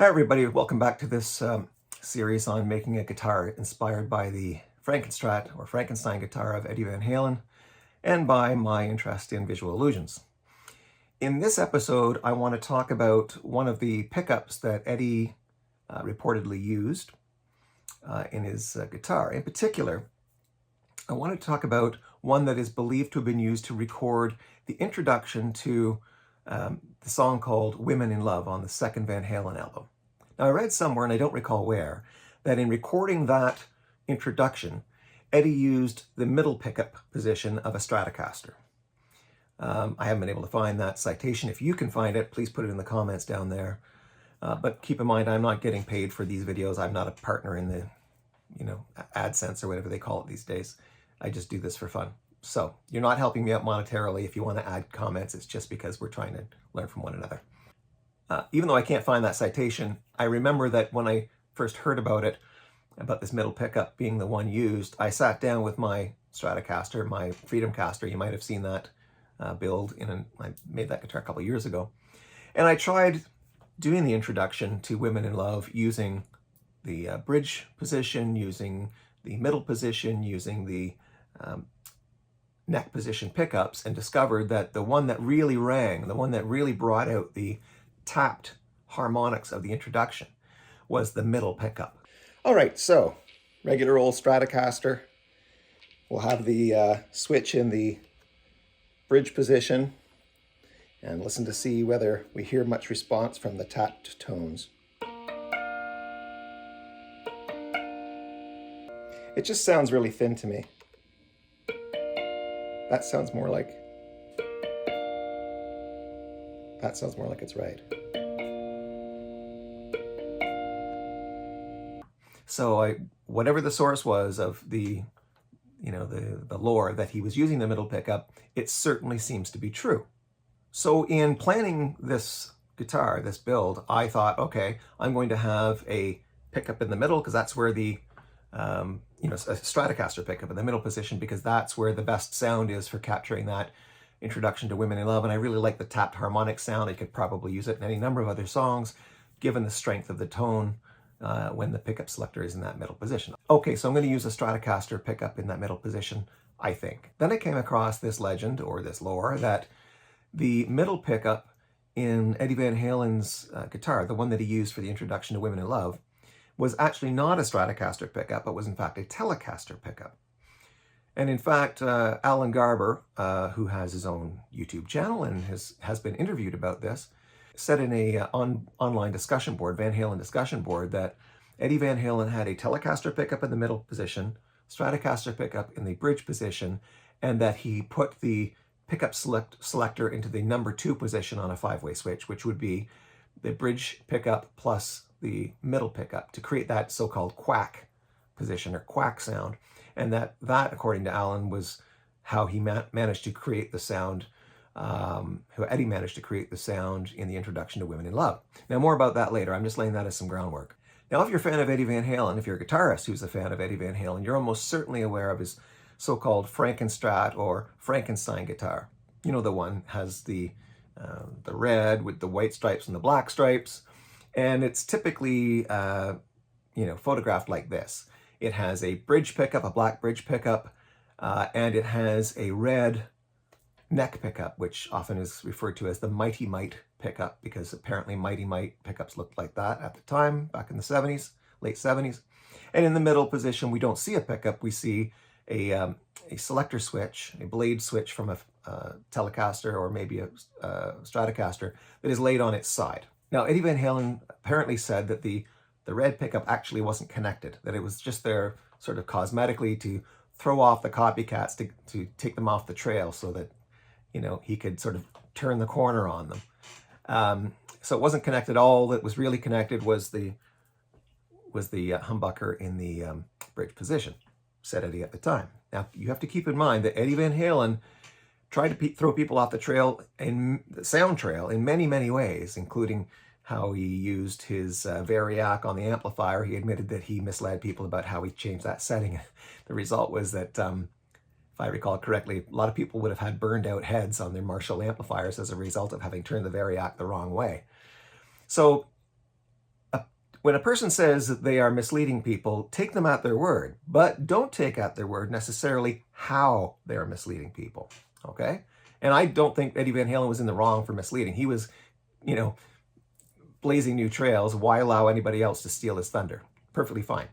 Hi everybody, welcome back to this series on making a guitar inspired by the Frankenstrat or Frankenstein guitar of Eddie Van Halen and by my interest in visual illusions. In this episode, I want to talk about one of the pickups that Eddie reportedly used in his guitar. In particular, I want to talk about one that is believed to have been used to record the introduction to the song called Women in Love on the second Van Halen album. Now, I read somewhere, and I don't recall where, that in recording that introduction, Eddie used the middle pickup position of a Stratocaster. I haven't been able to find that citation. If you can find it, please put it in the comments down there. But keep in mind, I'm not getting paid for these videos. I'm not a partner in the, AdSense or whatever they call it these days. I just do this for fun. So you're not helping me out monetarily. If you want to add comments, it's just because we're trying to learn from one another. Even though I can't find that citation, I remember that when I first heard about it, about this middle pickup being the one used, I sat down with my Stratocaster, my Freedom Caster. You might have seen that build. I made that guitar a couple years ago. And I tried doing the introduction to Women in Love using the bridge position, using the middle position, using the neck position pickups, and discovered that the one that really rang, the one that really brought out the tapped harmonics of the introduction was the middle pickup. All right, so regular old Stratocaster. We'll have the switch in the bridge position and listen to see whether we hear much response from the tapped tones. It just sounds really thin to me. That sounds more like it's right. So whatever the source was of the, the lore that he was using the middle pickup, it certainly seems to be true. So in planning this guitar, this build, I thought, okay, I'm going to have a pickup in the middle because that's where the a Stratocaster pickup in the middle position, because that's where the best sound is for capturing that introduction to Women in Love. And I really like the tapped harmonic sound. I could probably use it in any number of other songs, given the strength of the tone when the pickup selector is in that middle position. Okay, so I'm going to use a Stratocaster pickup in that middle position, I think. Then I came across this legend, or this lore, that the middle pickup in Eddie Van Halen's guitar, the one that he used for the introduction to Women in Love, was actually not a Stratocaster pickup, but was in fact a Telecaster pickup. And in fact, Alan Garber, who has his own YouTube channel and has been interviewed about this, said in a online discussion board, Van Halen discussion board, that Eddie Van Halen had a Telecaster pickup in the middle position, Stratocaster pickup in the bridge position, and that he put the pickup selector into the number 2 position on a 5-way switch, which would be the bridge pickup plus the middle pickup, to create that so-called quack position or quack sound. And that according to Alan, was how he managed to create the sound, how Eddie managed to create the sound in the introduction to Women in Love. Now, more about that later. I'm just laying that as some groundwork. Now, if you're a fan of Eddie Van Halen, if you're a guitarist who's a fan of Eddie Van Halen, you're almost certainly aware of his so-called Frankenstrat or Frankenstein guitar. You know, the one has the red with the white stripes and the black stripes. And it's typically, photographed like this. It has a bridge pickup, a black bridge pickup, and it has a red neck pickup, which often is referred to as the Mighty Mite pickup, because apparently Mighty Mite pickups looked like that at the time, back in the 70s, late 70s. And in the middle position, we don't see a pickup. We see a selector switch, a blade switch from a Telecaster or maybe a Stratocaster that is laid on its side. Now, Eddie Van Halen apparently said that the red pickup actually wasn't connected, that it was just there sort of cosmetically to throw off the copycats, to take them off the trail so that, he could sort of turn the corner on them. So it wasn't connected. All that was really connected was the humbucker in the bridge position, said Eddie at the time. Now, you have to keep in mind that Eddie Van Halen tried to throw people off the trail, in the sound trail, in many, many ways, including how he used his variac on the amplifier. He admitted that he misled people about how he changed that setting. The result was that, if I recall correctly, a lot of people would have had burned out heads on their Marshall amplifiers as a result of having turned the variac the wrong way. So when a person says that they are misleading people, take them at their word, but don't take at their word necessarily how they're misleading people, okay? And I don't think Eddie Van Halen was in the wrong for misleading. He was, you know, blazing new trails. Why allow anybody else to steal his thunder? Perfectly fine.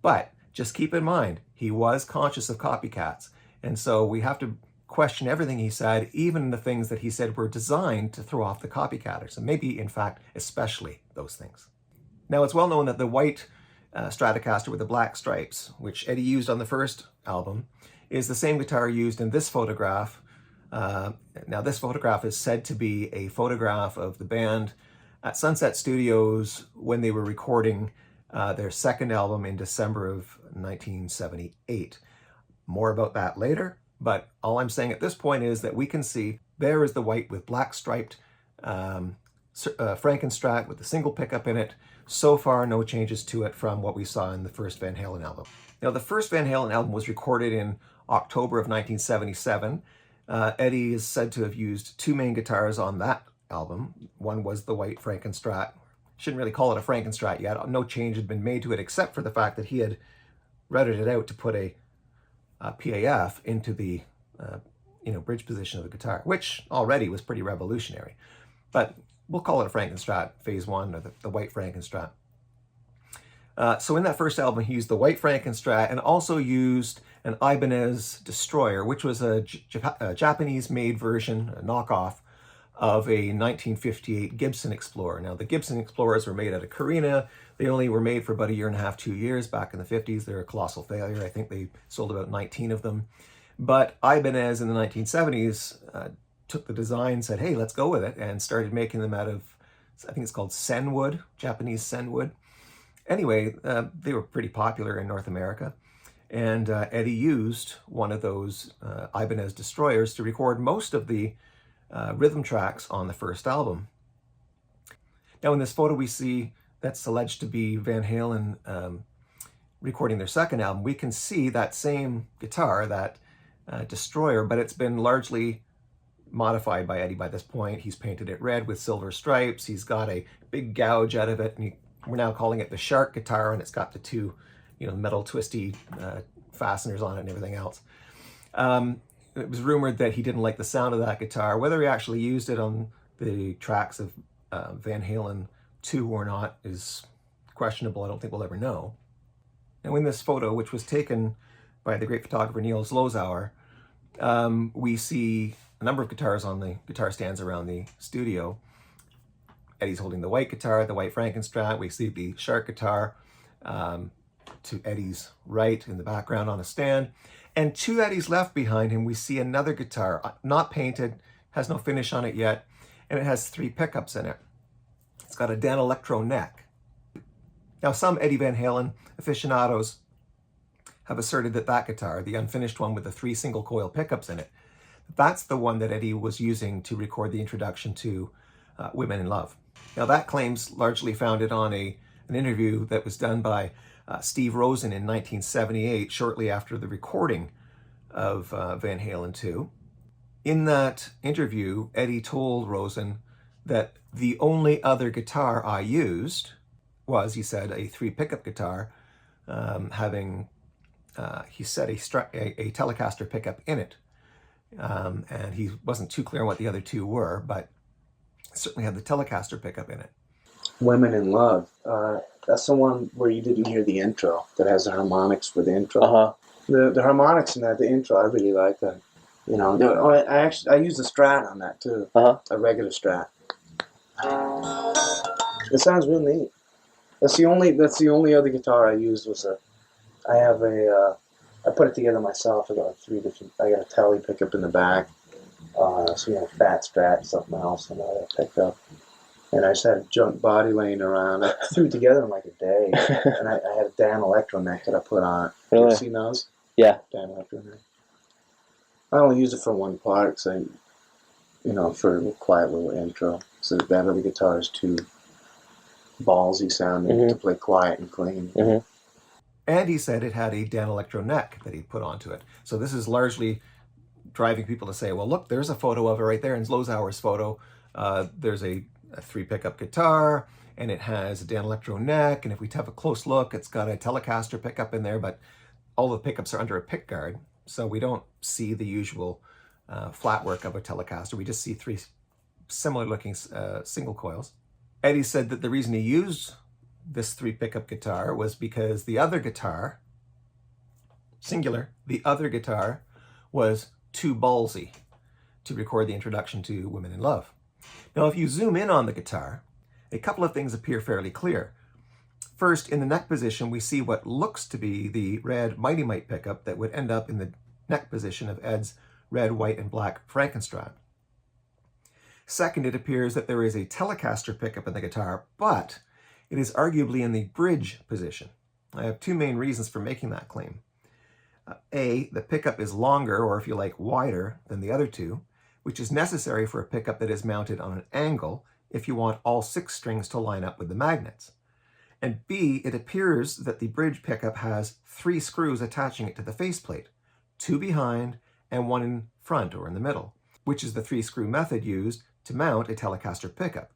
But just keep in mind, he was conscious of copycats. And so we have to question everything he said, even the things that he said were designed to throw off the copycatters. And maybe, in fact, especially those things. Now, it's well known that the white Stratocaster with the black stripes, which Eddie used on the first album, is the same guitar used in this photograph. Now, this photograph is said to be a photograph of the band at Sunset Studios when they were recording their second album in December of 1978. More about that later, but all I'm saying at this point is that we can see there is the white with black striped Frankenstrat with a single pickup in it. So far, no changes to it from what we saw in the first Van Halen album. Now, the first Van Halen album was recorded in October of 1977. Eddie is said to have used two main guitars on that album. One was the white Frankenstrat. Shouldn't really call it a Frankenstrat yet. No change had been made to it except for the fact that he had routed it out to put a PAF into the bridge position of the guitar, which already was pretty revolutionary. But we'll call it a Frankenstrat phase one, or the white Frankenstrat. So in that first album, he used the white Frankenstrat and also used an Ibanez Destroyer, which was a Japanese-made version, a knockoff, of a 1958 Gibson Explorer. Now, the Gibson Explorers were made out of Carina. They only were made for about a year and a half, 2 years back in the 50s. They're a colossal failure. I think they sold about 19 of them. But Ibanez in the 1970s took the design, said, hey, let's go with it, and started making them out of, I think it's called senwood, Japanese senwood. Anyway, they were pretty popular in North America. And Eddie used one of those Ibanez Destroyers to record most of the rhythm tracks on the first album. Now in this photo we see that's alleged to be Van Halen recording their second album. We can see that same guitar, that Destroyer, but it's been largely modified by Eddie by this point. He's painted it red with silver stripes. He's got a big gouge out of it, and we're now calling it the shark guitar, and it's got the two, metal twisty fasteners on it and everything else. It was rumored that he didn't like the sound of that guitar. Whether he actually used it on the tracks of Van Halen 2 or not is questionable. I don't think we'll ever know. Now in this photo, which was taken by the great photographer Neil Zlozower, we see a number of guitars on the guitar stands around the studio. Eddie's holding the white guitar, the white Frankenstrat. We see the shark guitar to Eddie's right in the background on a stand. And to Eddie's left behind him, we see another guitar, not painted, has no finish on it yet, and it has 3 pickups in it. It's got a Danelectro neck. Now, some Eddie Van Halen aficionados have asserted that that guitar, the unfinished one with the 3 single coil pickups in it, that's the one that Eddie was using to record the introduction to Women in Love. Now, that claim's largely founded on an interview that was done by Steve Rosen in 1978, shortly after the recording of Van Halen 2. In that interview, Eddie told Rosen that the only other guitar I used was, he said, a 3 pickup guitar having, he said, a Telecaster pickup in it. And he wasn't too clear on what the other 2 were, but it certainly had the Telecaster pickup in it. Women in Love. That's the one where you didn't hear the intro, that has the harmonics for the intro. Uh-huh. The harmonics in that, the intro, I really like that. I use the Strat on that too. Uh-huh. A regular Strat. It sounds real neat. That's the only other guitar I used was I put it together myself. I got I got a Tele pickup in the back. Fat Strat, something else, and I picked up. And I just had a junk body laying around. I threw it together in like a day. And I had a Danelectro neck that I put on it. Really? You ever seen those? Yeah. Danelectro neck. I only use it for one part, so, for a quiet little intro. So that other guitar is too ballsy sounding to play quiet and clean. Mm-hmm. And he said it had a Danelectro neck that he put onto it. So this is largely driving people to say, well, look, there's a photo of it right there in Zlozower's photo. There's a a 3 pickup guitar, and it has a Danelectro neck, and if we have a close look, it's got a Telecaster pickup in there, but all the pickups are under a pick guard, so we don't see the usual flat work of a Telecaster. We just see 3 similar looking single coils. Eddie said that the reason he used this 3 pickup guitar was because the other guitar, singular, the other guitar was too ballsy to record the introduction to Women in Love. Now, if you zoom in on the guitar, a couple of things appear fairly clear. First, in the neck position, we see what looks to be the red Mighty Mite pickup that would end up in the neck position of Ed's red, white, and black Frankenstrat. Second, it appears that there is a Telecaster pickup in the guitar, but it is arguably in the bridge position. I have 2 main reasons for making that claim. A, the pickup is longer, or if you like, wider than the other 2, which is necessary for a pickup that is mounted on an angle if you want all 6 strings to line up with the magnets. And B, it appears that the bridge pickup has 3 screws attaching it to the faceplate, 2 behind and 1 in front or in the middle, which is the 3-screw method used to mount a Telecaster pickup,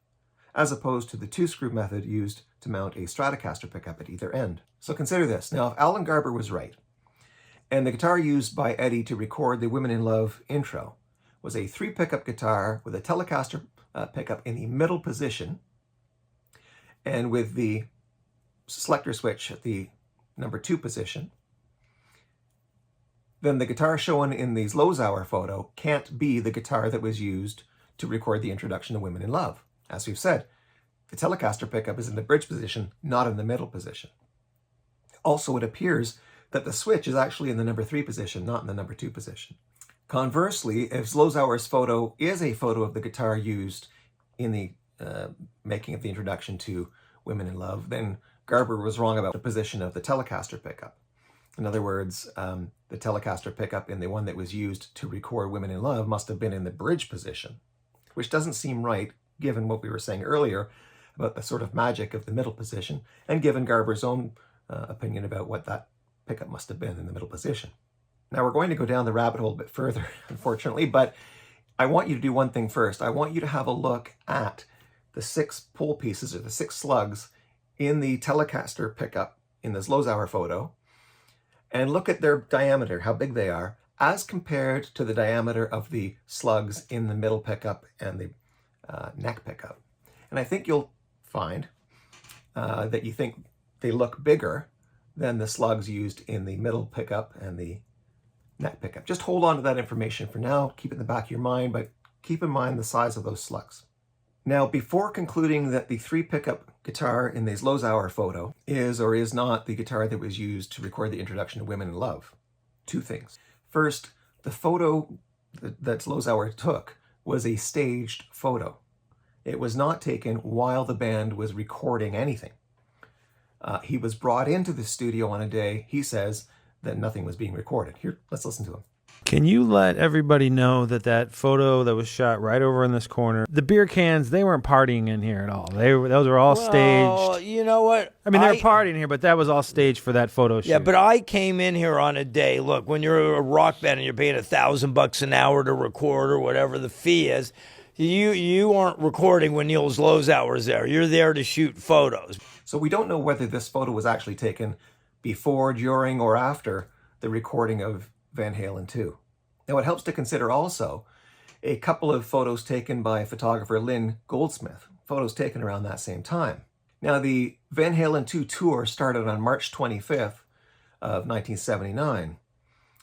as opposed to the 2-screw method used to mount a Stratocaster pickup at either end. So consider this. Now, if Alan Garber was right, and the guitar used by Eddie to record the Women in Love intro was a 3 pickup guitar with a Telecaster pickup in the middle position, and with the selector switch at the number 2 position, then the guitar shown in the Zlozower photo can't be the guitar that was used to record the introduction to Women in Love. As we've said, the Telecaster pickup is in the bridge position, not in the middle position. Also, it appears that the switch is actually in the number 3 position, not in the number 2 position. Conversely, if Zlozower's photo is a photo of the guitar used in the making of the introduction to Women in Love, then Garber was wrong about the position of the Telecaster pickup. In other words, the Telecaster pickup in the one that was used to record Women in Love must have been in the bridge position, which doesn't seem right given what we were saying earlier about the sort of magic of the middle position, and given Garber's own opinion about what that pickup must have been in the middle position. Now, we're going to go down the rabbit hole a bit further, unfortunately, but I want you to do one thing first. I want you to have a look at the 6 pole pieces, or the 6 slugs, in the Telecaster pickup in the Zlozower photo, and look at their diameter, how big they are, as compared to the diameter of the slugs in the middle pickup and the neck pickup. And I think you'll find that you think they look bigger than the slugs used in the middle pickup and the neck pickup. Just hold on to that information for now, keep it in the back of your mind, but keep in mind the size of those slugs. Now, before concluding that the 3 pickup guitar in the Zlozower photo is or is not the guitar that was used to record the introduction to Women in Love, 2 things. First, the photo that Zlozower took was a staged photo. It was not taken while the band was recording anything. He was brought into the studio on a day, he says, that nothing was being recorded. Here, let's listen to him. Can you let everybody know that that photo that was shot right over in this corner, the beer cans, they weren't partying in here at all. Those were all staged. You know what? I mean, they were partying here, but that was all staged for that photo shoot. Yeah, but I came in here on a day. Look, when you're a rock band and you're paying $1,000 an hour to record or whatever the fee is, you aren't recording when Neil Zlozower's there. You're there to shoot photos. So we don't know whether this photo was actually taken before, during, or after the recording of Van Halen 2. Now, it helps to consider also a couple of photos taken by photographer Lynn Goldsmith, photos taken around that same time. Now, the Van Halen 2 tour started on March 25th of 1979.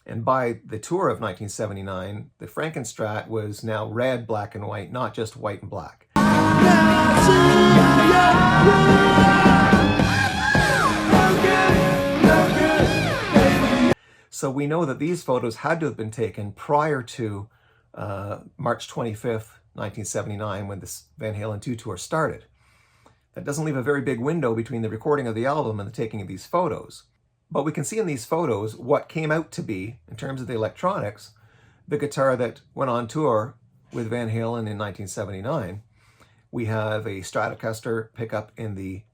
And by the tour of 1979, the Frankenstrat was now red, black, and white, not just white and black. So we know that these photos had to have been taken prior to March 25th, 1979, when this Van Halen 2 tour started. That doesn't leave a very big window between the recording of the album and the taking of these photos. But we can see in these photos what came out to be, in terms of the electronics, the guitar that went on tour with Van Halen in 1979. We have a Stratocaster pickup in the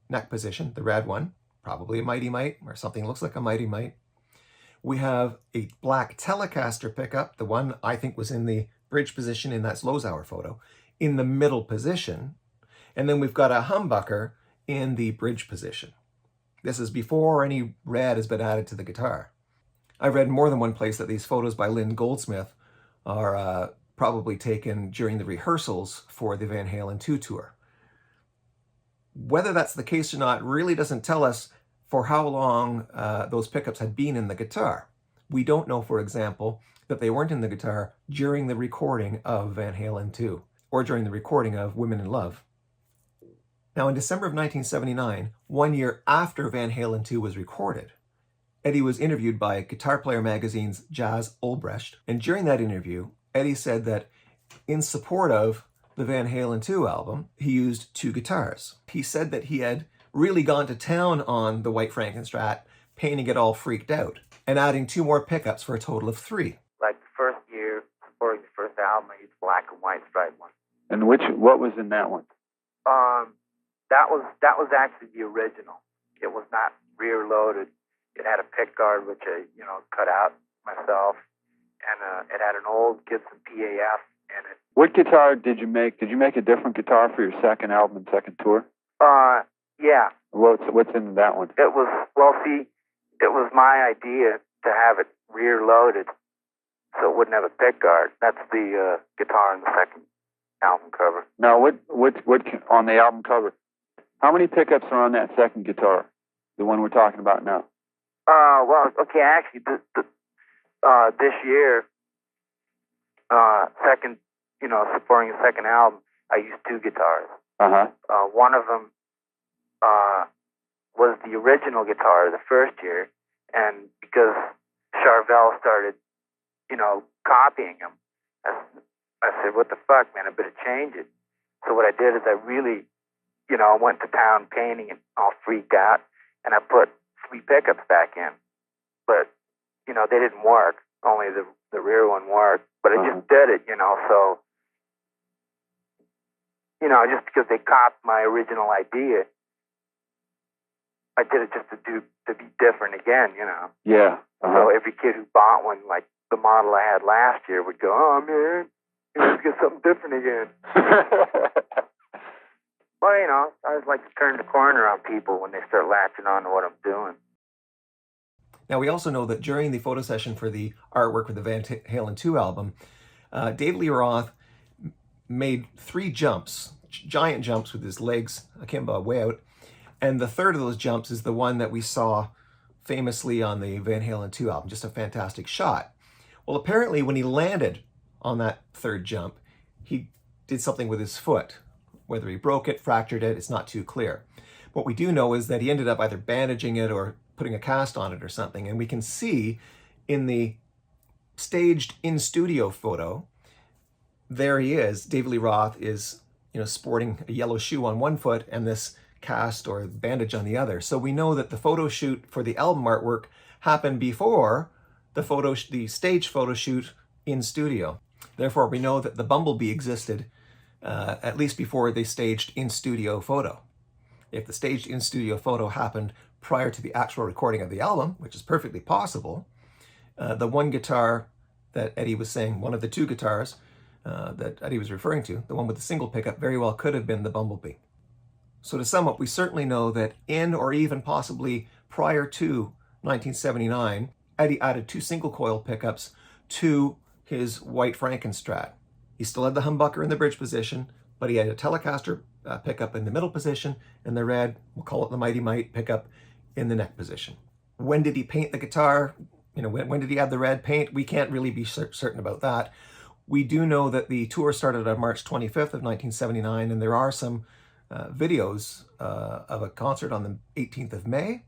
neck position, the red one, probably a Mighty Mite, or something that looks like a Mighty Mite. We have a black Telecaster pickup, the one I think was in the bridge position in that Zlozower photo, in the middle position, and then we've got a humbucker in the bridge position. This is before any red has been added to the guitar. I've read more than one place that these photos by Lynn Goldsmith are probably taken during the rehearsals for the Van Halen 2 tour. Whether that's the case or not really doesn't tell us for how long those pickups had been in the guitar. We don't know, for example, that they weren't in the guitar during the recording of Van Halen 2 or during the recording of Women in Love. Now, in December of 1979, 1 year after Van Halen 2 was recorded, Eddie was interviewed by Guitar Player magazine's Jazz Olbrecht, and during that interview, Eddie said that in support of the Van Halen 2 album, he used 2 guitars. He said that he had really gone to town on the white Frankenstrat, painting it all freaked out, and adding 2 more pickups for a total of 3. Like the first year, supporting the first album, I used black and white striped one. And what was in that one? That was actually the original. It was not rear loaded. It had a pick guard, which I cut out myself, and it had an old Gibson PAF in it. What guitar did you make? Did you make a different guitar for your second album and second tour? Yeah. What's in that one? It was my idea to have it rear loaded, so it wouldn't have a pick guard. That's the guitar in the second album cover. Now, what on the album cover? How many pickups are on that second guitar? The one we're talking about now. Well, okay, actually, this year, supporting the second album, I used 2 guitars. One of them was the original guitar the first year, and because Charvel started, copying him, I said, what the fuck, man, I better change it. So what I did is I really, went to town painting and all freaked out, and I put 3 pickups back in. But, they didn't work. Only the rear one worked. But I just did it, so, just because they copied my original idea, I did it just to be different again, Yeah. So every kid who bought one, like the model I had last year, would go, oh, man, let's get something different again. Well, I always like to turn the corner on people when they start latching on to what I'm doing. Now, we also know that during the photo session for the artwork for the Van Halen 2 album, Lee Roth made 3 jumps, giant jumps with his legs akimbo way out, and the third of those jumps is the one that we saw famously on the Van Halen 2 album, just a fantastic shot. Well, apparently when he landed on that third jump, he did something with his foot. Whether he broke it, fractured it, it's not too clear. What we do know is that he ended up either bandaging it or putting a cast on it or something, and we can see in the staged in-studio photo, there he is. Lee Roth is, sporting a yellow shoe on one foot and this cast or bandage on the other. So we know that the photo shoot for the album artwork happened before the stage photo shoot in studio. Therefore, we know that the Bumblebee existed at least before the staged in-studio photo. If the staged in-studio photo happened prior to the actual recording of the album, which is perfectly possible, the one guitar that Eddie was saying, one of the 2 guitars that Eddie was referring to, the one with the single pickup, very well could have been the Bumblebee. So to sum up, we certainly know that in or even possibly prior to 1979, Eddie added 2 single coil pickups to his white Frankenstrat. He still had the humbucker in the bridge position, but he had a Telecaster pickup in the middle position, and the red, we'll call it the Mighty Mite pickup, in the neck position. When did he paint the guitar? When did he add the red paint? We can't really be certain about that. We do know that the tour started on March 25th of 1979, and there are some videos of a concert on the 18th of May.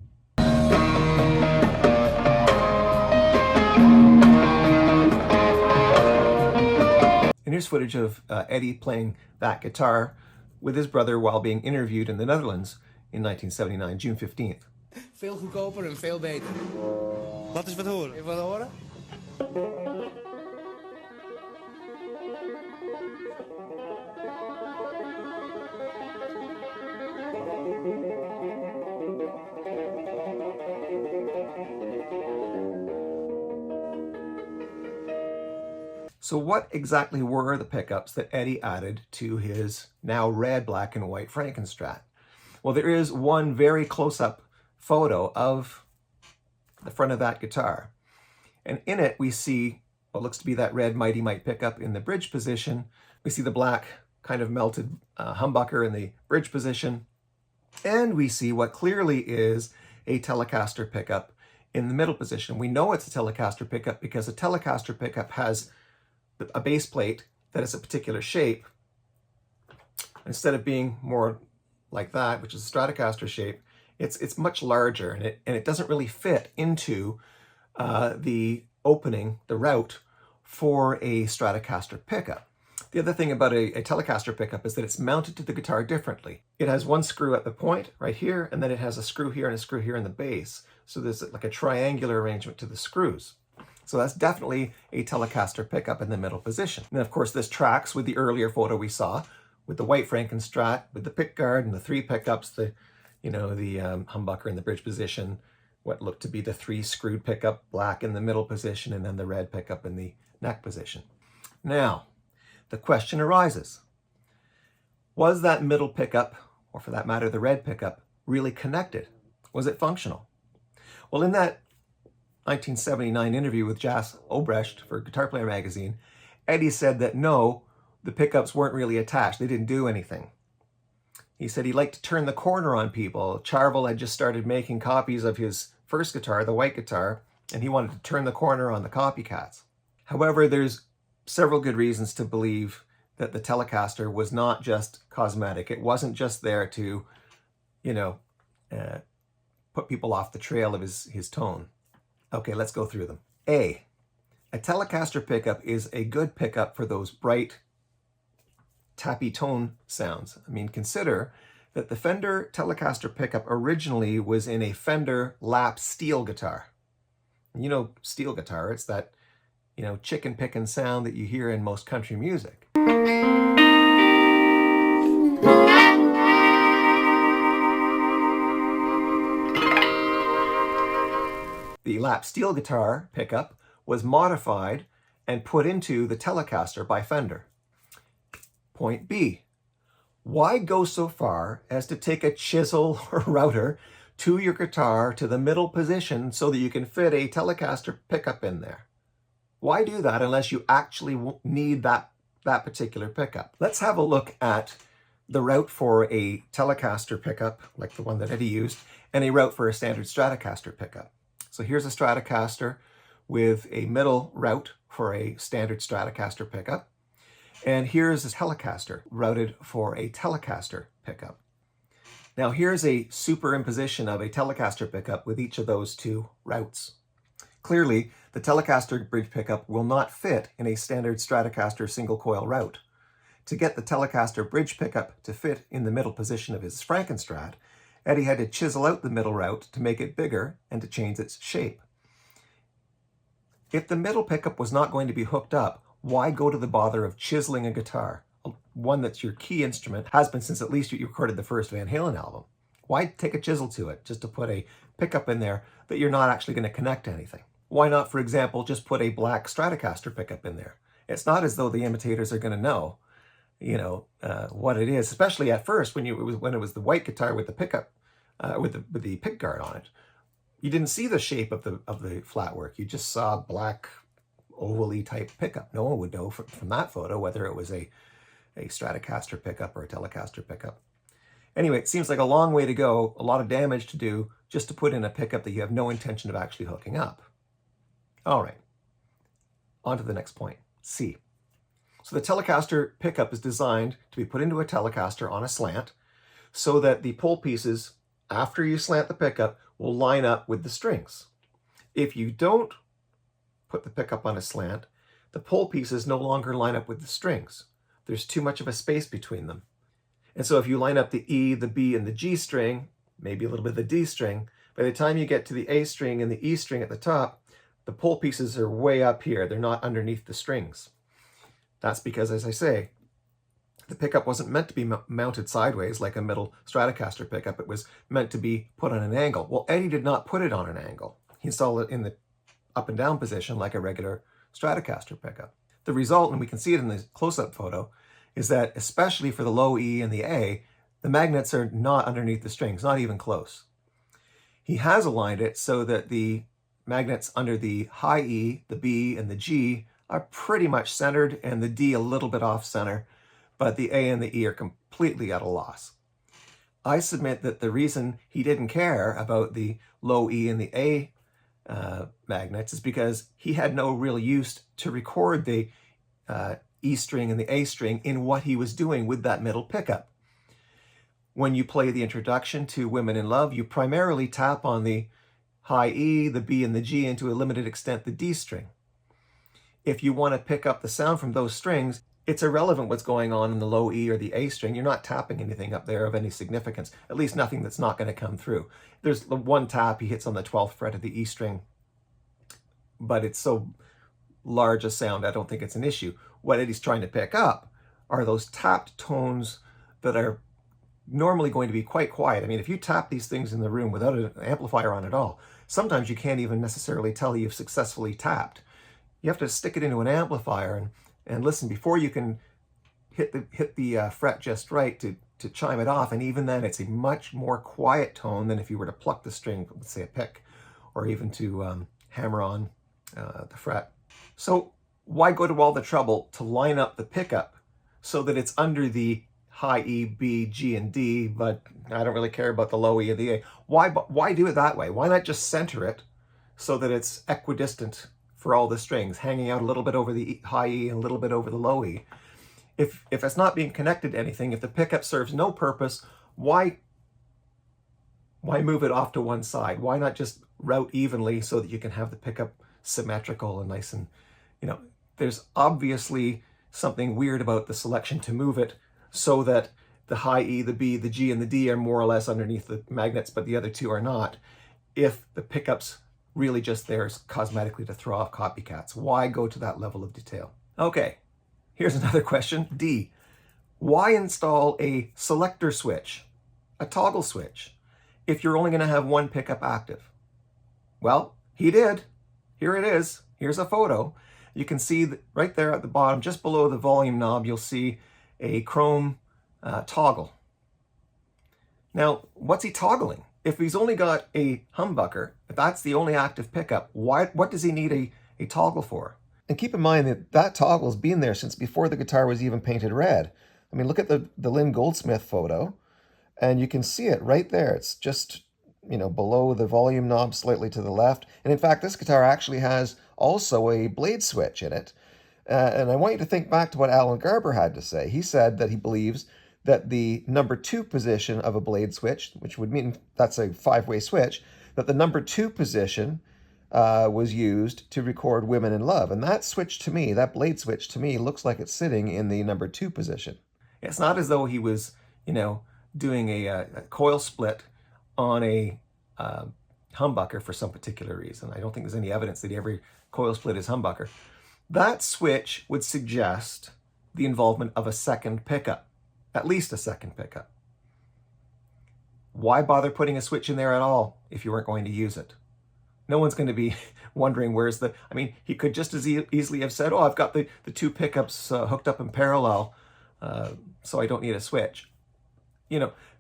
And here's footage of Eddie playing that guitar with his brother while being interviewed in the Netherlands in 1979, June 15th. Veel goedkoper en veel beter. Laat eens wat horen. Even wat horen? So what exactly were the pickups that Eddie added to his now red, black, and white Frankenstrat? Well, there is one very close-up photo of the front of that guitar. And in it, we see what looks to be that red Mighty Mite pickup in the bridge position. We see the black kind of melted humbucker in the bridge position. And we see what clearly is a Telecaster pickup in the middle position. We know it's a Telecaster pickup because a Telecaster pickup has a base plate that is a particular shape. Instead of being more like that, which is a Stratocaster shape, it's much larger, and it doesn't really fit into the opening, the route for a Stratocaster pickup. The other thing about a Telecaster pickup is that it's mounted to the guitar differently. It has one screw at the point right here, and then it has a screw here and a screw here in the base. So there's like a triangular arrangement to the screws. So that's definitely a Telecaster pickup in the middle position. And of course, this tracks with the earlier photo we saw with the white Frankenstrat, with the pick guard and the three pickups, the humbucker in the bridge position, what looked to be the three screwed pickup, black in the middle position, and then the red pickup in the neck position. Now, the question arises, was that middle pickup, or for that matter, the red pickup, really connected? Was it functional? Well, in that 1979 interview with Jas Obrecht for Guitar Player magazine, Eddie said that no, the pickups weren't really attached. They didn't do anything. He said he liked to turn the corner on people. Charvel had just started making copies of his first guitar, the white guitar, and he wanted to turn the corner on the copycats. However, there's several good reasons to believe that the Telecaster was not just cosmetic. It wasn't just there to, put people off the trail of his tone. Okay, let's go through them. A Telecaster pickup is a good pickup for those bright, tappy tone sounds. I mean, consider that the Fender Telecaster pickup originally was in a Fender lap steel guitar. You know, steel guitar, it's that, chicken picking sound that you hear in most country music. The lap steel guitar pickup was modified and put into the Telecaster by Fender. Point B, why go so far as to take a chisel or router to your guitar to the middle position so that you can fit a Telecaster pickup in there? Why do that unless you actually need that particular pickup? Let's have a look at the route for a Telecaster pickup, like the one that Eddie used, and a route for a standard Stratocaster pickup. So here's a Stratocaster with a middle route for a standard Stratocaster pickup. And here's a Telecaster routed for a Telecaster pickup. Now here's a superimposition of a Telecaster pickup with each of those two routes. Clearly, the Telecaster bridge pickup will not fit in a standard Stratocaster single coil route. To get the Telecaster bridge pickup to fit in the middle position of his Frankenstrat, Eddie had to chisel out the middle route to make it bigger and to change its shape. If the middle pickup was not going to be hooked up, why go to the bother of chiseling a guitar? One that's your key instrument, has been since at least you recorded the first Van Halen album. Why take a chisel to it just to put a pickup in there that you're not actually going to connect to anything? Why not, for example, just put a black Stratocaster pickup in there? It's not as though the imitators are going to know, what it is, especially at first when it was the white guitar with the pickup, with the pick guard on it. You didn't see the shape of the flat work. You just saw black, ovally type pickup. No one would know from that photo whether it was a Stratocaster pickup or a Telecaster pickup. Anyway, it seems like a long way to go, a lot of damage to do just to put in a pickup that you have no intention of actually hooking up. All right, on to the next point, C. So the Telecaster pickup is designed to be put into a Telecaster on a slant so that the pole pieces, after you slant the pickup, will line up with the strings. If you don't put the pickup on a slant, the pole pieces no longer line up with the strings. There's too much of a space between them. And so if you line up the E, the B, and the G string, maybe a little bit of the D string, by the time you get to the A string and the E string at the top, the pole pieces are way up here. They're not underneath the strings. That's because, as I say, the pickup wasn't meant to be mounted sideways like a middle Stratocaster pickup. It was meant to be put on an angle. Well, Eddie did not put it on an angle. He installed it in the up and down position like a regular Stratocaster pickup. The result, and we can see it in the close-up photo, is that especially for the low E and the A, the magnets are not underneath the strings, not even close. He has aligned it so that the magnets under the high E, the B, and the G are pretty much centered, and the D a little bit off center, but the A and the E are completely at a loss. I submit that the reason he didn't care about the low E and the A magnets is because he had no real use to record the E string and the A string in what he was doing with that middle pickup. When you play the introduction to Women in Love, you primarily tap on the high E, the B, and the G, and to a limited extent the D string. If you want to pick up the sound from those strings, it's irrelevant what's going on in the low E or the A string. You're not tapping anything up there of any significance, at least nothing that's not going to come through. There's the one tap he hits on the 12th fret of the E string, but it's so large a sound, I don't think it's an issue. What Eddie's trying to pick up are those tapped tones that are normally going to be quite quiet. I mean, if you tap these things in the room without an amplifier on at all, sometimes you can't even necessarily tell you've successfully tapped. You have to stick it into an amplifier and listen before you can hit the fret just right to chime it off. And even then, it's a much more quiet tone than if you were to pluck the string, let's say a pick, or even to hammer on the fret. So why go to all the trouble to line up the pickup so that it's under the high E, B, G, and D, but I don't really care about the low E or the A? Why do it that way? Why not just center it so that it's equidistant for all the strings, hanging out a little bit over the high E and a little bit over the low E? If it's not being connected to anything, if the pickup serves no purpose, why move it off to one side? Why not just route evenly so that you can have the pickup symmetrical and nice and, there's obviously something weird about the selection to move it so that the high E, the B, the G, and the D are more or less underneath the magnets, but the other two are not. If the pickup's really just there cosmetically to throw off copycats, why go to that level of detail? Okay, here's another question. D, why install a selector switch, a toggle switch, if you're only going to have one pickup active? Well, he did. Here it is. Here's a photo. You can see that right there at the bottom, just below the volume knob, you'll see a chrome toggle. Now, what's he toggling? If he's only got a humbucker, if that's the only active pickup, what does he need a toggle for? And keep in mind that toggle's been there since before the guitar was even painted red. I mean, look at the Lynn Goldsmith photo, and you can see it right there. It's just, below the volume knob, slightly to the left. And in fact, this guitar actually has also a blade switch in it. And I want you to think back to what Alan Garber had to say. He said that he believes that the number 2 position of a blade switch, which would mean that's a 5-way switch, that the number 2 position was used to record Women in Love. And that switch to me, that blade switch to me, looks like it's sitting in the number 2 position. It's not as though he was, doing a coil split on a humbucker for some particular reason. I don't think there's any evidence that he ever coil split his humbucker. That switch would suggest the involvement of a second pickup, at least a second pickup. Why bother putting a switch in there at all if you weren't going to use it? No one's going to be wondering where's he could just as easily have said, I've got the 2 pickups hooked up in parallel, so I don't need a switch.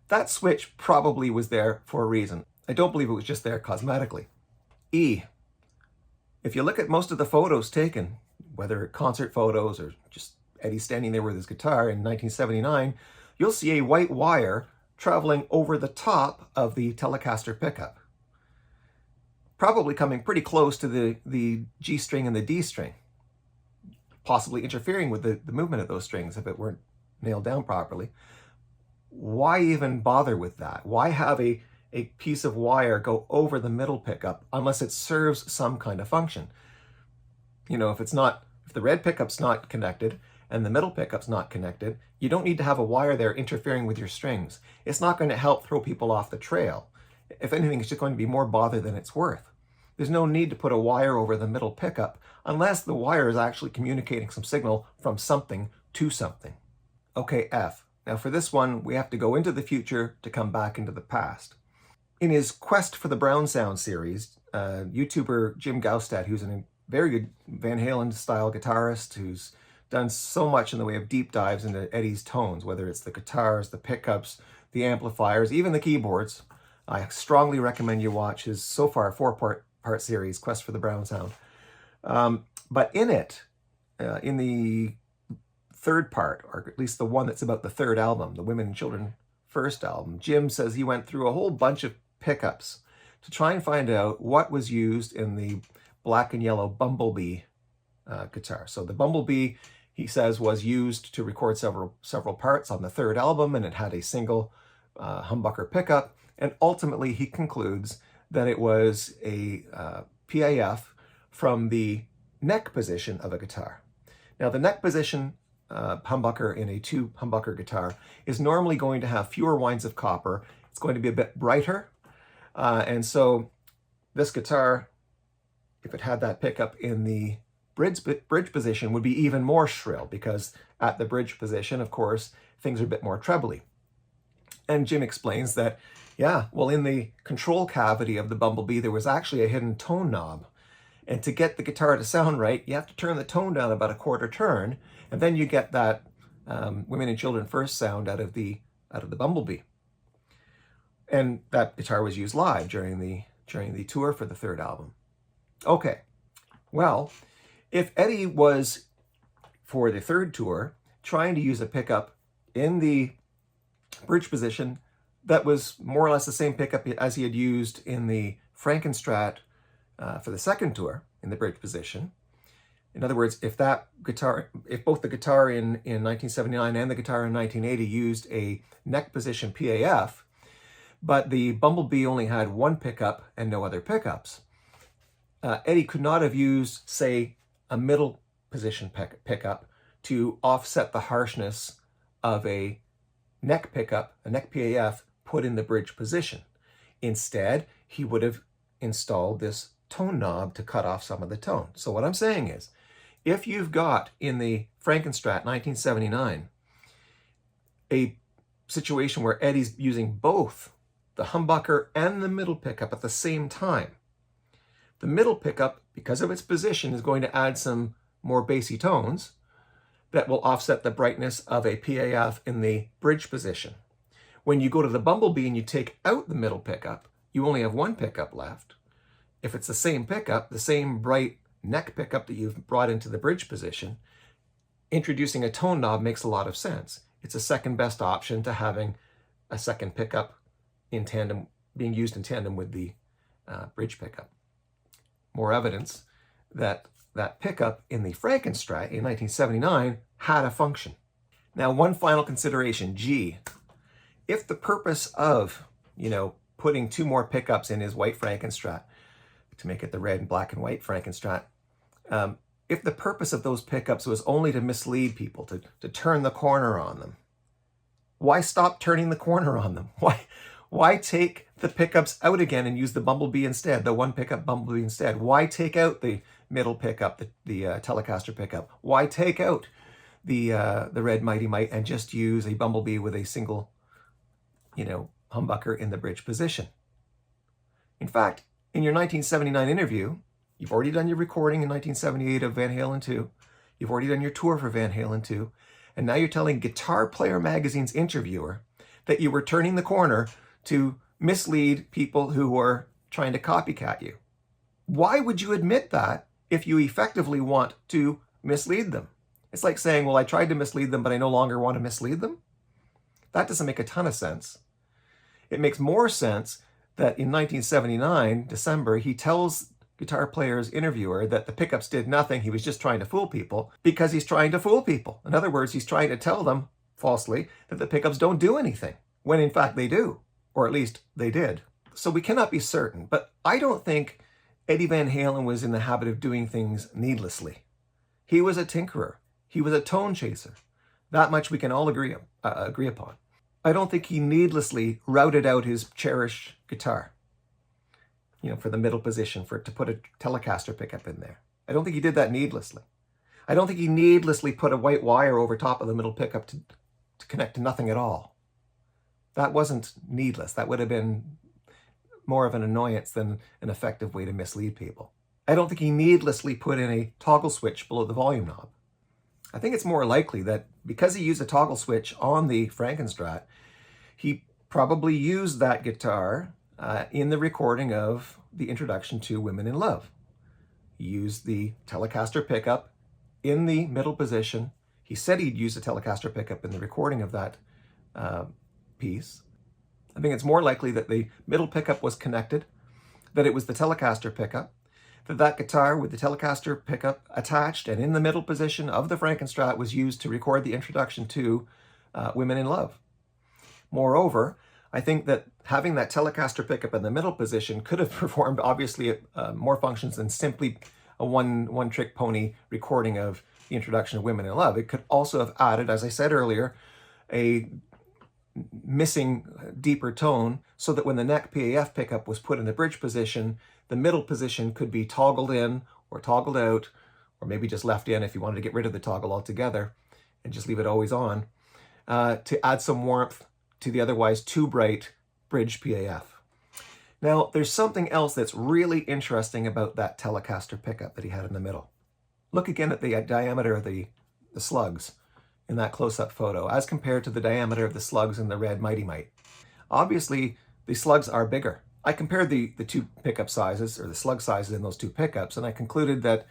That switch probably was there for a reason. I don't believe it was just there cosmetically. E, if you look at most of the photos taken, whether concert photos or just Eddie standing there with his guitar in 1979, you'll see a white wire traveling over the top of the Telecaster pickup, probably coming pretty close to the G string and the D string, possibly interfering with the movement of those strings if it weren't nailed down properly. Why even bother with that? Why have a piece of wire go over the middle pickup unless it serves some kind of function? If the red pickup's not connected and the middle pickup's not connected, you don't need to have a wire there interfering with your strings. It's not going to help throw people off the trail. If anything, it's just going to be more bother than it's worth. There's no need to put a wire over the middle pickup unless the wire is actually communicating some signal from something to something. Okay, F. Now for this one, we have to go into the future to come back into the past. In his Quest for the Brown Sound series, YouTuber Jim Gaustad, who's a very good Van Halen style guitarist who's done so much in the way of deep dives into Eddie's tones, whether it's the guitars, the pickups, the amplifiers, even the keyboards. I strongly recommend you watch his so far 4-part series, Quest for the Brown Sound. But in it, in the third part, or at least the one that's about the third album, the Women and Children first album, Jim says he went through a whole bunch of pickups to try and find out what was used in the black and yellow Bumblebee guitar. So the Bumblebee, he says, was used to record several parts on the third album, and it had a single humbucker pickup. And ultimately, he concludes that it was a PAF from the neck position of a guitar. Now, the neck position humbucker in a 2 humbucker guitar is normally going to have fewer winds of copper. It's going to be a bit brighter. And so this guitar, if it had that pickup in the bridge position, would be even more shrill, because at the bridge position, of course, things are a bit more trebly. And Jim explains that, yeah, well, in the control cavity of the Bumblebee, there was actually a hidden tone knob. And to get the guitar to sound right, you have to turn the tone down about a quarter turn, and then you get that Women and Children first sound out of the Bumblebee. And that guitar was used live during the tour for the third album. Okay, well, if Eddie was, for the third tour, trying to use a pickup in the bridge position that was more or less the same pickup as he had used in the Frankenstrat for the second tour in the bridge position. In other words, if both the guitar in 1979 and the guitar in 1980 used a neck position PAF, but the Bumblebee only had one pickup and no other pickups, Eddie could not have used, say, a middle position pickup to offset the harshness of a neck pickup, a neck PAF, put in the bridge position. Instead, he would have installed this tone knob to cut off some of the tone. So what I'm saying is, if you've got in the Frankenstrat 1979 a situation where Eddie's using both the humbucker and the middle pickup at the same time, the middle pickup, because of its position, is going to add some more bassy tones that will offset the brightness of a PAF in the bridge position. When you go to the Bumblebee and you take out the middle pickup, you only have one pickup left. If it's the same pickup, the same bright neck pickup that you've brought into the bridge position, introducing a tone knob makes a lot of sense. It's a second best option to having a second pickup in tandem, being used in tandem with the bridge pickup. More evidence that that pickup in the Frankenstrat in 1979 had a function. Now, one final consideration, G. If the purpose of, putting 2 more pickups in his white Frankenstrat to make it the red and black and white Frankenstrat, if the purpose of those pickups was only to mislead people, to turn the corner on them, why stop turning the corner on them? Why take the pickups out again and use the Bumblebee instead, the one pickup Bumblebee instead? Why take out the middle pickup, the Telecaster pickup? Why take out the red Mighty Mite and just use a Bumblebee with a single, humbucker in the bridge position? In fact, in your 1979 interview, you've already done your recording in 1978 of Van Halen 2. You've already done your tour for Van Halen 2. And now you're telling Guitar Player Magazine's interviewer that you were turning the corner to mislead people who were trying to copycat you. Why would you admit that if you effectively want to mislead them? It's like saying, well, I tried to mislead them, but I no longer want to mislead them. That doesn't make a ton of sense. It makes more sense that in 1979, December, he tells Guitar Player's interviewer that the pickups did nothing. He was just trying to fool people, because he's trying to fool people. In other words, he's trying to tell them, falsely, that the pickups don't do anything, when in fact they do. Or at least they did. So we cannot be certain, but I don't think Eddie Van Halen was in the habit of doing things needlessly. He was a tinkerer. He was a tone chaser. That much we can all agree upon. I don't think he needlessly routed out his cherished guitar, for the middle position, to put a Telecaster pickup in there. I don't think he did that needlessly. I don't think he needlessly put a white wire over top of the middle pickup to connect to nothing at all. That wasn't needless. That would have been more of an annoyance than an effective way to mislead people. I don't think he needlessly put in a toggle switch below the volume knob. I think it's more likely that because he used a toggle switch on the Frankenstrat, he probably used that guitar in the recording of the introduction to Women in Love. He used the Telecaster pickup in the middle position. He said he'd use a Telecaster pickup in the recording of that piece. I think it's more likely that the middle pickup was connected, that it was the Telecaster pickup, that guitar with the Telecaster pickup attached and in the middle position of the Frankenstrat was used to record the introduction to Women in Love. Moreover, I think that having that Telecaster pickup in the middle position could have performed obviously more functions than simply a one-trick pony recording of the introduction of Women in Love. It could also have added, as I said earlier, a missing deeper tone so that when the neck PAF pickup was put in the bridge position, the middle position could be toggled in or toggled out, or maybe just left in if you wanted to get rid of the toggle altogether and just leave it always on, to add some warmth to the otherwise too bright bridge PAF. Now, there's something else that's really interesting about that Telecaster pickup that he had in the middle. Look again at the diameter of the slugs in that close-up photo as compared to the diameter of the slugs in the red Mighty Mite. Obviously, the slugs are bigger. I compared the two pickup sizes, or the slug sizes in those two pickups, and I concluded that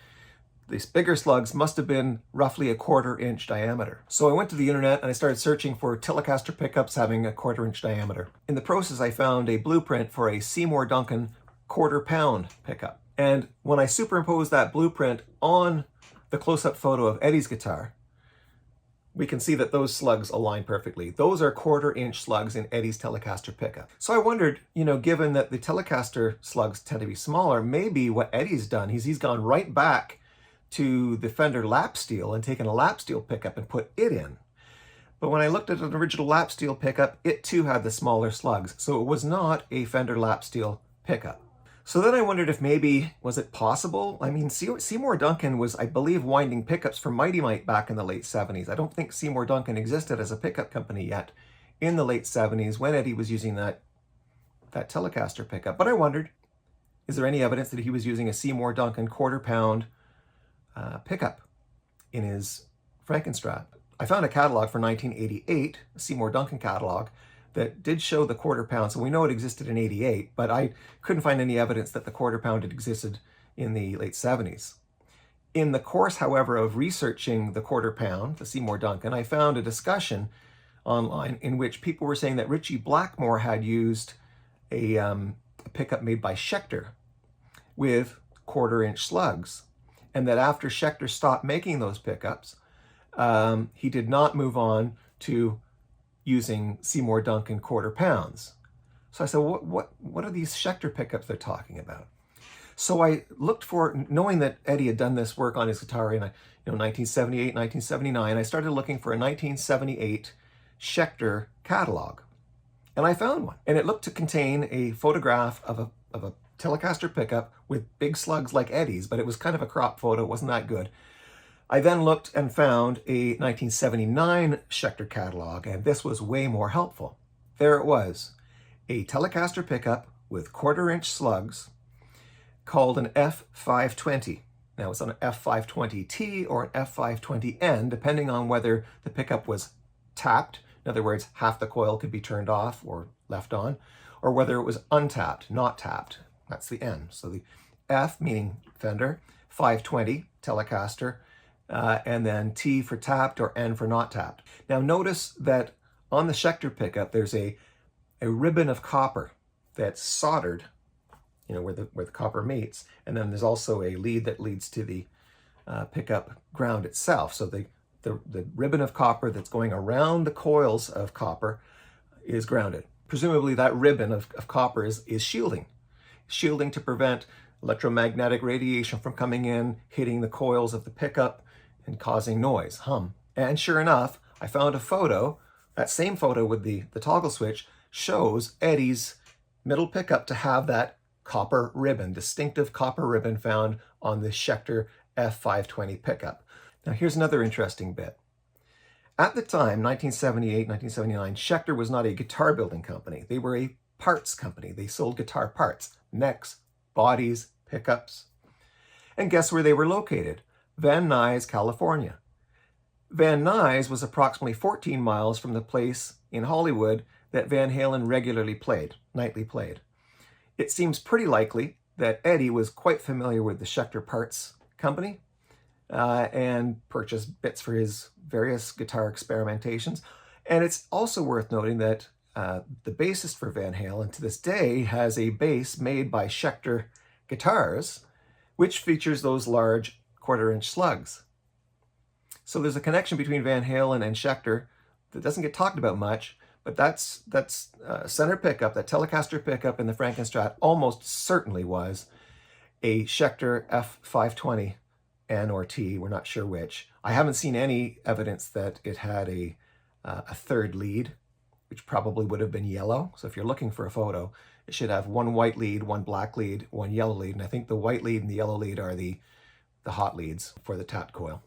these bigger slugs must have been roughly a 1/4 inch diameter. So I went to the internet and I started searching for Telecaster pickups having a 1/4 inch diameter. In the process, I found a blueprint for a Seymour Duncan 1/4 pound pickup. And when I superimposed that blueprint on the close-up photo of Eddie's guitar, we can see that those slugs align perfectly. Those are 1/4 inch slugs in Eddie's Telecaster pickup. So I wondered, given that the Telecaster slugs tend to be smaller, maybe what Eddie's done is he's gone right back to the Fender lap steel and taken a lap steel pickup and put it in. But when I looked at an original lap steel pickup, it too had the smaller slugs. So it was not a Fender lap steel pickup. So then I wondered if maybe, was it possible? I mean, Seymour Duncan was, I believe, winding pickups for Mighty Mite back in the late 70s. I don't think Seymour Duncan existed as a pickup company yet in the late 70s when Eddie was using that Telecaster pickup. But I wondered, is there any evidence that he was using a Seymour Duncan 1/4 pound pickup in his Frankenstrat? I found a catalog for 1988, a Seymour Duncan catalog, that did show the 1/4 pound, so we know it existed in 88, but I couldn't find any evidence that the 1/4 pound had existed in the late 70s. In the course, however, of researching the 1/4 pound, the Seymour Duncan, I found a discussion online in which people were saying that Ritchie Blackmore had used a pickup made by Schecter with 1/4 inch slugs, and that after Schecter stopped making those pickups, he did not move on to using Seymour Duncan 1/4 pounds. So I said, what are these Schecter pickups they're talking about? So I looked for, knowing that Eddie had done this work on his guitar in 1978, 1979, I started looking for a 1978 Schecter catalog. And I found one. And it looked to contain a photograph of a Telecaster pickup with big slugs like Eddie's, but it was kind of a crop photo. It wasn't that good. I then looked and found a 1979 Schecter catalog, and this was way more helpful. There it was, a Telecaster pickup with 1/4 inch slugs called an F520. Now it's an F520T or an F520N, depending on whether the pickup was tapped. In other words, half the coil could be turned off or left on, or whether it was untapped, not tapped. That's the N. So the F meaning Fender, 520 Telecaster, and then T for tapped or N for not tapped. Now notice that on the Schecter pickup, there's a ribbon of copper that's soldered, where the copper meets, and then there's also a lead that leads to the pickup ground itself. So the ribbon of copper that's going around the coils of copper is grounded. Presumably that ribbon of copper is shielding to prevent electromagnetic radiation from coming in, hitting the coils of the pickup, and causing noise, hum. And sure enough, I found a photo, that same photo with the toggle switch, shows Eddie's middle pickup to have that copper ribbon, distinctive copper ribbon found on the Schecter F520 pickup. Now here's another interesting bit. At the time, 1978, 1979, Schecter was not a guitar building company. They were a parts company. They sold guitar parts, necks, bodies, pickups. And guess where they were located? Van Nuys, California. Van Nuys was approximately 14 miles from the place in Hollywood that Van Halen regularly played, nightly played. It seems pretty likely that Eddie was quite familiar with the Schecter Parts Company and purchased bits for his various guitar experimentations. And it's also worth noting that the bassist for Van Halen to this day has a bass made by Schecter Guitars, which features those large 1/4-inch slugs. So there's a connection between Van Halen and Schecter that doesn't get talked about much, but that's center pickup, that Telecaster pickup in the Frankenstrat almost certainly was a Schecter F520N or T, we're not sure which. I haven't seen any evidence that it had a third lead, which probably would have been yellow. So if you're looking for a photo, it should have one white lead, one black lead, one yellow lead, and I think the white lead and the yellow lead are the hot leads for the tapped coil.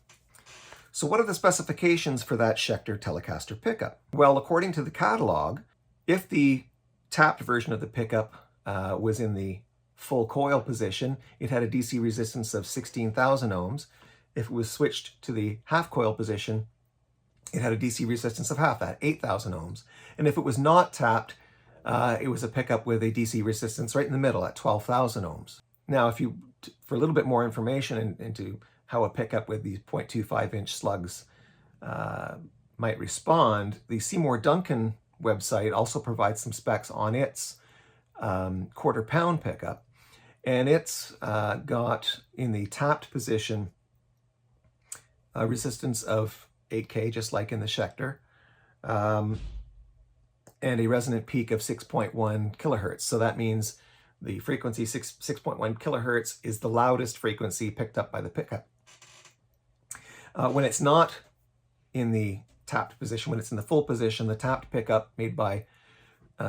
So what are the specifications for that Schecter Telecaster pickup? Well, according to the catalog, if the tapped version of the pickup was in the full coil position, it had a DC resistance of 16,000 ohms. If it was switched to the half coil position, it had a DC resistance of half that, 8,000 ohms. And if it was not tapped, it was a pickup with a DC resistance right in the middle at 12,000 ohms. Now, if you, for a little bit more information into how a pickup with these 0.25-inch slugs might respond, the Seymour Duncan website also provides some specs on its 1/4 pound pickup. And it's got, in the tapped position, a resistance of 8K, just like in the Schecter, and a resonant peak of 6.1 kilohertz. So that means the frequency 6.1 kilohertz is the loudest frequency picked up by the pickup. When it's not in the tapped position, when it's in the full position, the tapped pickup made by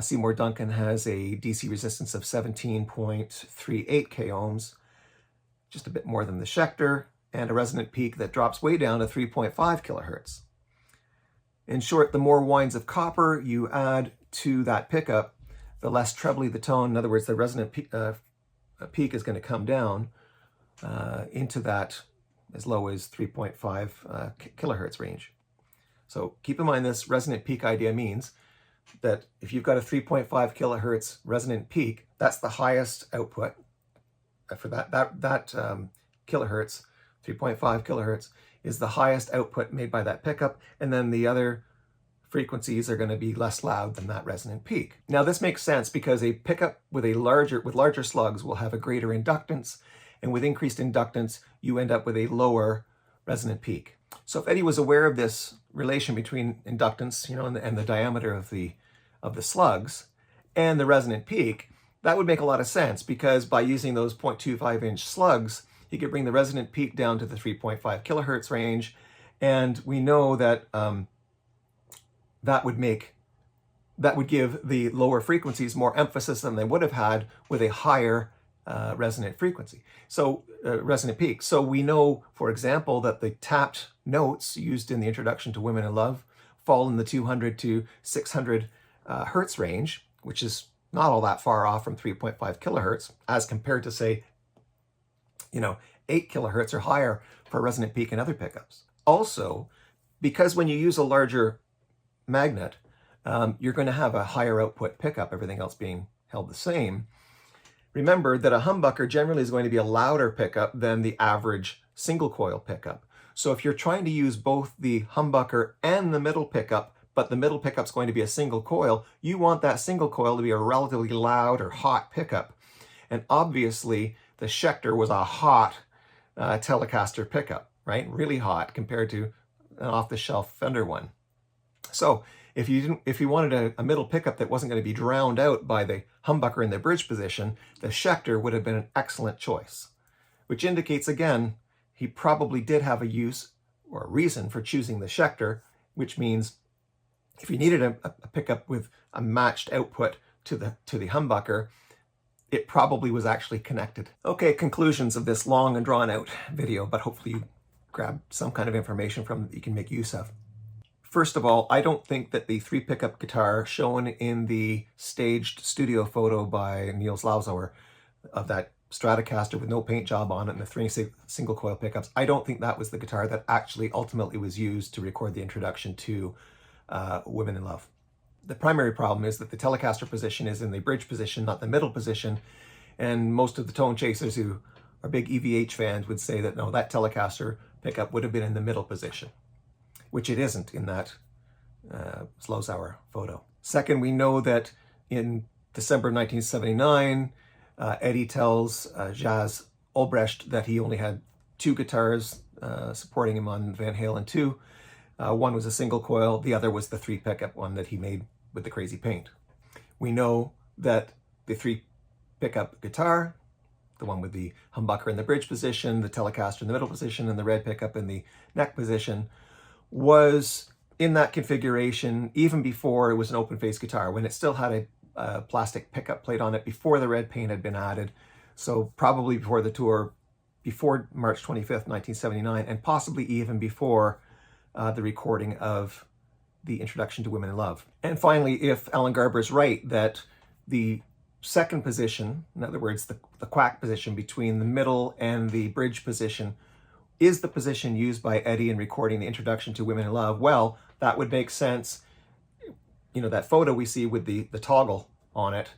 Seymour Duncan has a DC resistance of 17.38 k ohms, just a bit more than the Schecter, and a resonant peak that drops way down to 3.5 kilohertz. In short, the more winds of copper you add to that pickup, the less trebly the tone. In other words, the resonant peak is going to come down into that as low as 3.5 kilohertz range. So keep in mind this resonant peak idea means that if you've got a 3.5 kilohertz resonant peak, that's the highest output for that kilohertz. 3.5 kilohertz is the highest output made by that pickup, and then the other frequencies are going to be less loud than that resonant peak. Now this makes sense because a pickup with larger slugs will have a greater inductance, and with increased inductance you end up with a lower resonant peak. So if Eddie was aware of this relation between inductance, and the diameter of the slugs and the resonant peak, that would make a lot of sense, because by using those 0.25-inch slugs, he could bring the resonant peak down to the 3.5 kilohertz range, and we know that that would give the lower frequencies more emphasis than they would have had with a higher resonant frequency. So resonant peak. So we know, for example, that the tapped notes used in the introduction to Women in Love fall in the 200 to 600 hertz range, which is not all that far off from 3.5 kilohertz as compared to, say, 8 kilohertz or higher for resonant peak and other pickups. Also, because when you use a larger magnet, you're going to have a higher output pickup, everything else being held the same. Remember that a humbucker generally is going to be a louder pickup than the average single coil pickup. So if you're trying to use both the humbucker and the middle pickup, but the middle pickup's going to be a single coil, you want that single coil to be a relatively loud or hot pickup. And obviously the Schecter was a hot Telecaster pickup, right? Really hot compared to an off-the-shelf Fender one. So if you wanted a middle pickup that wasn't going to be drowned out by the humbucker in the bridge position, the Schecter would have been an excellent choice, which indicates, again, he probably did have a use or a reason for choosing the Schecter, which means if you needed a pickup with a matched output to the humbucker, it probably was actually connected. Okay, conclusions of this long and drawn out video, but hopefully you grab some kind of information from it that you can make use of. First of all, I don't think that the 3 pickup guitar shown in the staged studio photo by Zlozower of that Stratocaster with no paint job on it and the 3 single coil pickups, I don't think that was the guitar that actually ultimately was used to record the introduction to Women in Love. The primary problem is that the Telecaster position is in the bridge position, not the middle position, and most of the tone chasers who are big EVH fans would say that no, that Telecaster pickup would have been in the middle position, which it isn't in that Zlozower photo. Second, we know that in December 1979, Eddie tells Jas Olbrecht that he only had 2 guitars supporting him on Van Halen 2. One was a single coil, the other was the 3 pickup one that he made with the crazy paint. We know that the 3 pickup guitar, the one with the humbucker in the bridge position, the Telecaster in the middle position, and the red pickup in the neck position, was in that configuration even before it was an open face guitar, when it still had a plastic pickup plate on it, before the red paint had been added. So probably before the tour, before March 25th, 1979, and possibly even before the recording of the introduction to Women in Love. And finally, if Alan Garber is right that the second position, in other words, the quack position between the middle and the bridge position, is the position used by Eddie in recording the introduction to Women in Love, well, that would make sense. You know, that photo we see with the toggle on it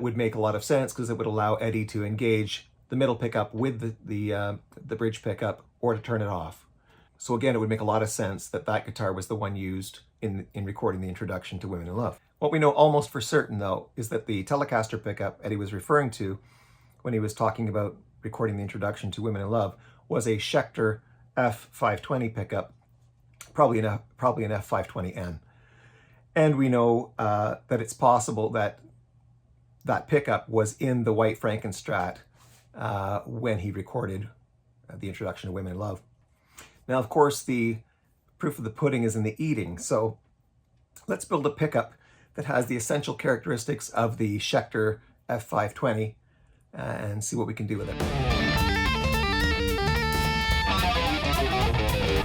would make a lot of sense, because it would allow Eddie to engage the middle pickup with the bridge pickup, or to turn it off. So again, it would make a lot of sense that that guitar was the one used in recording the introduction to Women in Love. What we know almost for certain, though, is that the Telecaster pickup Eddie was referring to when he was talking about recording the introduction to Women in Love was a Schecter F520 pickup, probably an F520N. And we know that it's possible that that pickup was in the white Frankenstrat when he recorded the introduction to Women in Love. Now, of course, the proof of the pudding is in the eating. So let's build a pickup that has the essential characteristics of the Schecter F520 and see what we can do with it.